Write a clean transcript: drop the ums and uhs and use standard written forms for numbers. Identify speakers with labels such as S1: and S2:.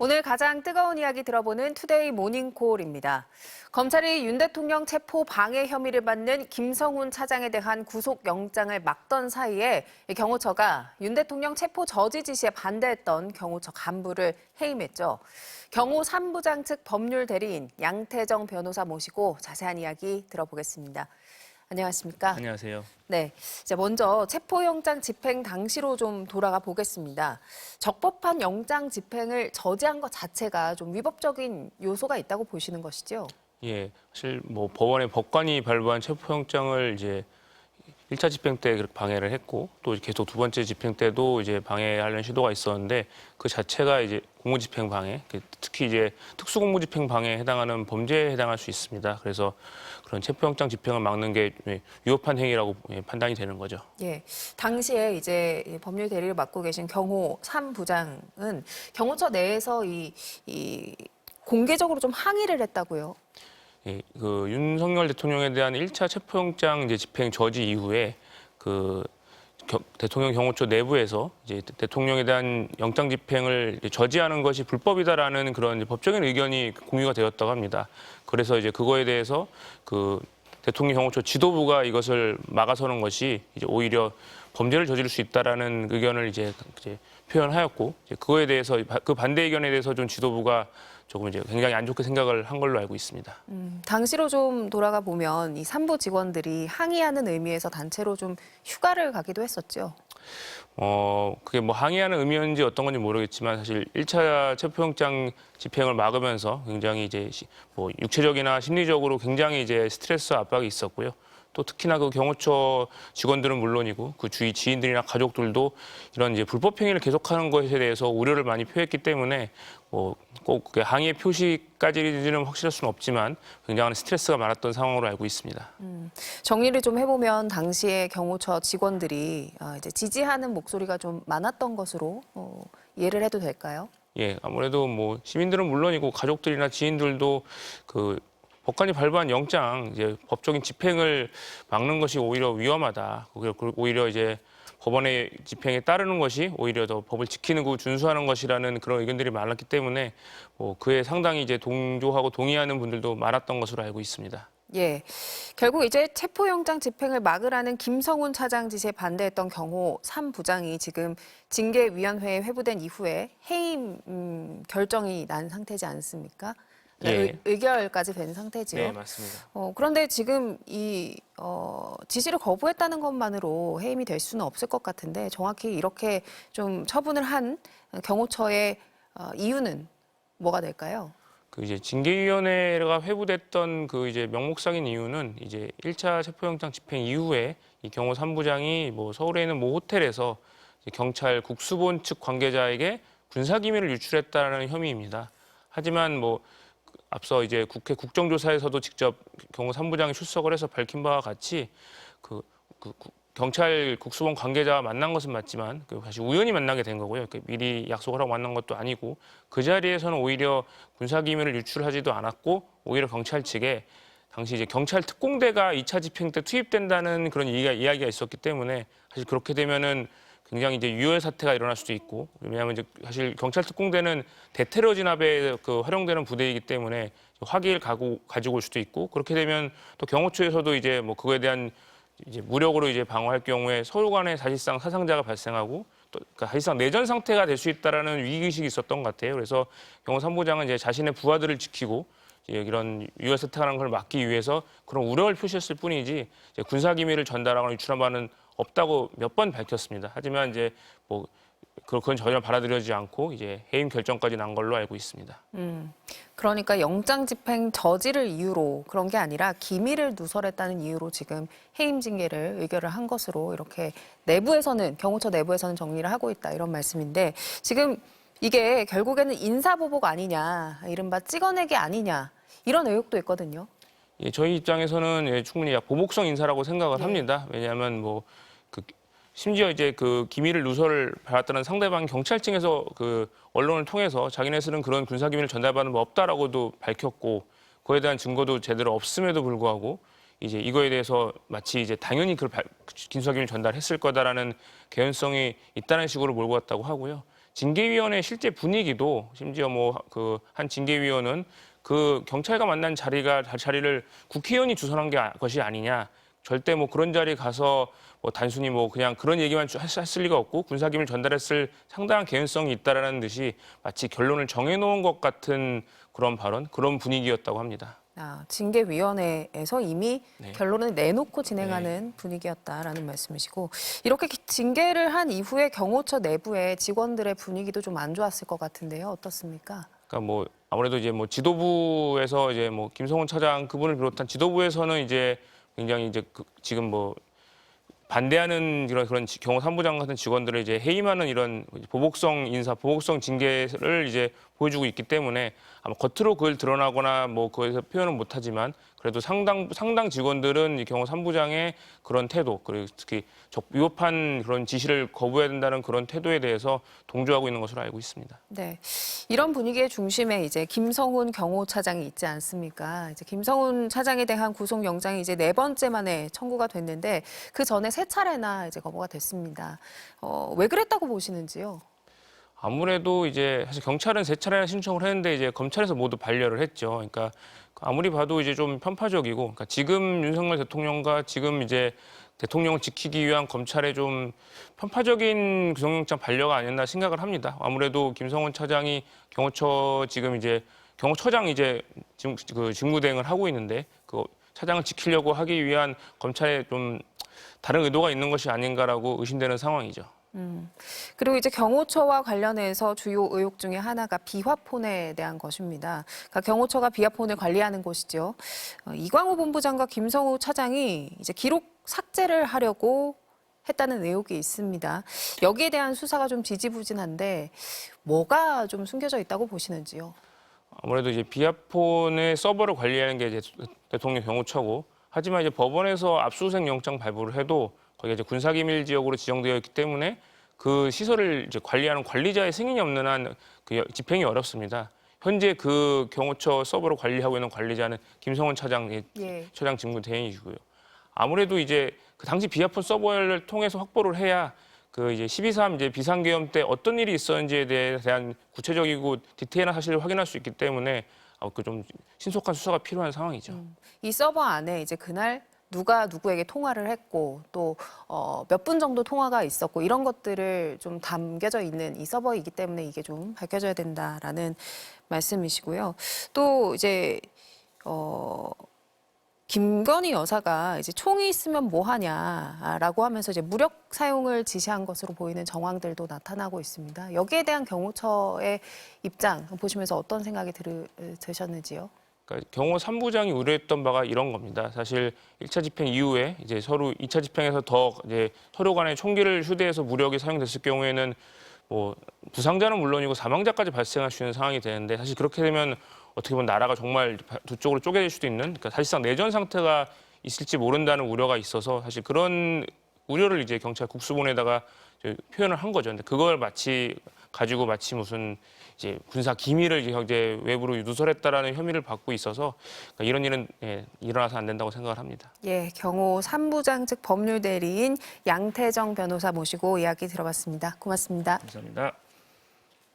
S1: 오늘 가장 뜨거운 이야기 들어보는 투데이 모닝콜입니다. 검찰이 윤 대통령 체포 방해 혐의를 받는 김성훈 차장에 대한 구속영장을 막던 사이에 경호처가 윤 대통령 체포 저지 지시에 반대했던 경호처 간부를 해임했죠. 경호 3부장 측 법률 대리인 양태정 변호사 모시고 자세한 이야기 들어보겠습니다. 안녕하십니까?
S2: 안녕하세요.
S1: 네, 이제 먼저 체포영장 집행 당시로 좀 돌아가 보겠습니다. 적법한 영장 집행을 저지한 것 자체가 좀 위법적인 요소가 있다고 보시는 것이죠?
S2: 예, 사실 뭐 법원의 법관이 발부한 체포영장을 이제 1차 집행 때 그렇게 방해를 했고 또 계속 두 번째 집행 때도 이제 방해하려는 시도가 있었는데 그 자체가 이제 공무집행 방해, 특히 이제 특수공무집행 방해에 해당하는 범죄에 해당할 수 있습니다. 그래서 그런 체포영장 집행을 막는 게 위법한 행위라고 판단이 되는 거죠.
S1: 예, 당시에 이제 법률 대리를 맡고 계신 경호 3부장은 경호처 내에서 이 공개적으로 좀 항의를 했다고요?
S2: 예, 그 윤석열 대통령에 대한 1차 체포영장 이제 집행 저지 이후에 대통령 경호처 내부에서 이제 대통령에 대한 영장 집행을 저지하는 것이 불법이다라는 그런 법적인 의견이 공유가 되었다고 합니다. 그래서 이제 그거에 대해서 그 대통령 경호처 지도부가 이것을 막아서는 것이 이제 오히려 범죄를 저지를 수 있다라는 의견을 이제 표현하였고 이제 그거에 대해서 그 반대 의견에 대해서 좀 지도부가 조금 이제 굉장히 안 좋게 생각을 한 걸로 알고 있습니다.
S1: 당시로 좀 돌아가 보면 이 3부 직원들이 항의하는 의미에서 단체로 좀 휴가를 가기도 했었죠.
S2: 그게 뭐 항의하는 의미였는지 어떤 건지 모르겠지만 사실 1차 체포영장 집행을 막으면서 굉장히 이제 뭐 육체적이나 심리적으로 굉장히 이제 스트레스 압박이 있었고요. 또 특히나 그 경호처 직원들은 물론이고 그 주위 지인들이나 가족들도 이런 이제 불법 행위를 계속하는 것에 대해서 우려를 많이 표했기 때문에 꼭 항의 표시까지는 확실할 수는 없지만 굉장한 스트레스가 많았던 상황으로 알고 있습니다.
S1: 정리를 좀 해보면 당시에 경호처 직원들이 이제 지지하는 목소리가 좀 많았던 것으로 이해를 해도 될까요?
S2: 예, 아무래도 뭐 시민들은 물론이고 가족들이나 지인들도 그 법관이 발부한 영장 이제 법적인 집행을 막는 것이 오히려 위험하다. 오히려 이제 법원의 집행에 따르는 것이 오히려 더 법을 지키는 거 준수하는 것이라는 그런 의견들이 많았기 때문에 그에 상당히 이제 동조하고 동의하는 분들도 많았던 것으로 알고 있습니다.
S1: 예, 결국 이제 체포영장 집행을 막으라는 김성훈 차장 지시에 반대했던 경호 3부장이 지금 징계위원회에 회부된 이후에 해임 결정이 난 상태지 않습니까?
S2: 예.
S1: 의결까지 된 상태지요.
S2: 네, 맞습니다.
S1: 그런데 지금 이 지시를 거부했다는 것만으로 해임이 될 수는 없을 것 같은데 정확히 이렇게 좀 처분을 한 경호처의 이유는 뭐가 될까요?
S2: 그 이제 징계위원회가 회부됐던 그 이제 명목상인 이유는 이제 1차 체포영장 집행 이후에 이 경호 3부장이 뭐 서울에 있는 모 호텔에서 경찰 국수본 측 관계자에게 군사기밀을 유출했다는 혐의입니다. 하지만 뭐 앞서 이제 국회 국정조사에서도 직접 경호 3부장이 출석을 해서 밝힌 바와 같이 경찰 국수본 관계자와 만난 것은 맞지만 사실 우연히 만나게 된 거고요. 미리 약속을 하고 만난 것도 아니고 그 자리에서는 오히려 군사기밀을 유출하지도 않았고 오히려 경찰 측에 당시 이제 경찰 특공대가 2차 집행 때 투입된다는 그런 이야기가 있었기 때문에 사실 그렇게 되면은 굉장히 이제 유혈 사태가 일어날 수도 있고 왜냐하면 이제 사실 경찰 특공대는 대테러 진압에 활용되는 부대이기 때문에 화기를 가지고 올 수도 있고 그렇게 되면 또 경호처에서도 이제 뭐 그거에 대한 이제 무력으로 이제 방어할 경우에 서로 간에 사실상 사상자가 발생하고 또 그러니까 사실상 내전 상태가 될 수 있다라는 위기의식이 있었던 것 같아요. 그래서 경호 3부장은 이제 자신의 부하들을 지키고 이제 이런 유혈 사태가 나는 걸 막기 위해서 그런 우려를 표시했을 뿐이지 이제 군사 기밀을 전달하거나 유출한 바는 없다고 몇 번 밝혔습니다. 하지만 이제 뭐 그건 전혀 받아들여지지 않고 이제 해임 결정까지 난 걸로 알고 있습니다.
S1: 그러니까 영장 집행 저지를 이유로 그런 게 아니라 기밀을 누설했다는 이유로 지금 해임 징계를 의결을 한 것으로 이렇게 내부에서는 경호처 내부에서는 정리를 하고 있다 이런 말씀인데 지금 이게 결국에는 인사보복 아니냐, 이른바 찍어내기 아니냐 이런 의혹도 있거든요.
S2: 예, 저희 입장에서는 충분히 보복성 인사라고 생각을
S1: 네.
S2: 합니다. 왜냐하면 심지어 이제 그 기밀을 누설을 받았다는 상대방 경찰청에서 그 언론을 통해서 자기네들은 그런 군사기밀을 전달받은 바 없다라고도 밝혔고 그에 대한 증거도 제대로 없음에도 불구하고 이제 이거에 대해서 마치 이제 당연히 군사기밀을 전달했을 거다라는 개연성이 있다는 식으로 몰고 갔다고 하고요. 징계위원회 실제 분위기도 심지어 뭐 그 한 징계위원은 그 경찰과 만난 자리를 국회의원이 주선한 것이 아니냐. 절대 뭐 그런 자리에 가서 뭐 단순히 뭐 그냥 그런 얘기만 했을 리가 없고 군사기밀 전달했을 상당한 개연성이 있다라는 듯이 마치 결론을 정해놓은 것 같은 그런 발언, 그런 분위기였다고 합니다.
S1: 징계위원회에서 이미
S2: 네.
S1: 결론을 내놓고 진행하는 분위기였다라는 말씀이시고 이렇게 징계를 한 이후에 경호처 내부의 직원들의 분위기도 좀 안 좋았을 것 같은데요. 어떻습니까?
S2: 그러니까 뭐 아무래도 이제 뭐 지도부에서 이제 뭐 김성훈 차장 그분을 비롯한 지도부에서는 이제 굉장히 이제 지금 뭐 반대하는 그런 경호 3부장 같은 직원들을 이제 해임하는 이런 보복성 인사, 보복성 징계를 이제 보여주고 있기 때문에 아마 겉으로 그걸 드러나거나 뭐 그거에서 표현은 못하지만 그래도 상당 직원들은 이 경호 3부장의 그런 태도, 그리고 특히 위법한 그런 지시를 거부해야 된다는 그런 태도에 대해서 동조하고 있는 것으로 알고 있습니다.
S1: 네, 이런 분위기의 중심에 이제 김성훈 경호차장이 있지 않습니까? 이제 김성훈 차장에 대한 구속영장이 이제 4번째 만에 청구가 됐는데 그 전에 3차례나 이제 거부가 됐습니다. 왜 그랬다고 보시는지요?
S2: 아무래도 이제 사실 경찰은 3차례나 신청을 했는데 이제 검찰에서 모두 반려를 했죠. 그러니까 아무리 봐도 이제 좀 편파적이고, 그러니까 지금 윤석열 대통령과 지금 이제 대통령을 지키기 위한 검찰의 좀 편파적인 구속영장 반려가 아니었나 생각을 합니다. 아무래도 김성훈 차장이 경호처 지금 이제 경호처장 이제 지금 그 직무대행을 하고 있는데 그 차장을 지키려고 하기 위한 검찰의 좀 다른 의도가 있는 것이 아닌가라고 의심되는 상황이죠.
S1: 그리고 이제 경호처와 관련해서 주요 의혹 중에 하나가 비화폰에 대한 것입니다. 그러니까 경호처가 비화폰을 관리하는 곳이죠. 이광호 본부장과 김성우 차장이 이제 기록 삭제를 하려고 했다는 의혹이 있습니다. 여기에 대한 수사가 좀 지지부진한데 뭐가 좀 숨겨져 있다고 보시는지요?
S2: 아무래도 이제 비아폰의 서버를 관리하는 게 이제 대통령 경호처고, 하지만 이제 법원에서 압수수색 영장 발부를 해도 거기가 이제 군사기밀 지역으로 지정되어 있기 때문에 그 시설을 이제 관리하는 관리자의 승인이 없는 한 그 집행이 어렵습니다. 현재 그 경호처 서버를 관리하고 있는 관리자는 김성훈 차장, 처장 직무 대행이고요. 아무래도 이제 그 당시 비아폰 서버를 통해서 확보를 해야 그 이제 12.3 이제 비상계엄 때 어떤 일이 있었는지에 대한 구체적이고 디테일한 사실을 확인할 수 있기 때문에 그 좀 신속한 수사가 필요한 상황이죠.
S1: 이 서버 안에 이제 그날 누가 누구에게 통화를 했고 또 몇 분 정도 통화가 있었고 이런 것들을 좀 담겨져 있는 이 서버이기 때문에 이게 좀 밝혀져야 된다라는 말씀이시고요. 또 이제 김건희 여사가 이제 총이 있으면 뭐 하냐라고 하면서 이제 무력 사용을 지시한 것으로 보이는 정황들도 나타나고 있습니다. 여기에 대한 경호처의 입장 보시면서 어떤 생각이 드셨는지요?
S2: 그러니까 경호 3부장이 우려했던 바가 이런 겁니다. 사실 1차 집행 이후에 이제 서로 2차 집행에서 더 이제 서로 간에 총기를 휴대해서 무력이 사용됐을 경우에는 뭐 부상자는 물론이고 사망자까지 발생할 수 있는 상황이 되는데, 사실 그렇게 되면 어떻게 보면 나라가 정말 두 쪽으로 쪼개질 수도 있는, 그러니까 사실상 내전 상태가 있을지 모른다는 우려가 있어서 사실 그런 우려를 이제 경찰 국수본에다가 표현을 한 거죠. 근데 그걸 마치 무슨 이제 군사 기밀을 이제 외부로 누설했다라는 혐의를 받고 있어서 그러니까 이런 일은 일어나서 안 된다고 생각을 합니다.
S1: 경호 3부장 측 법률 대리인 양태정 변호사 모시고 이야기 들어봤습니다. 고맙습니다.
S2: 감사합니다.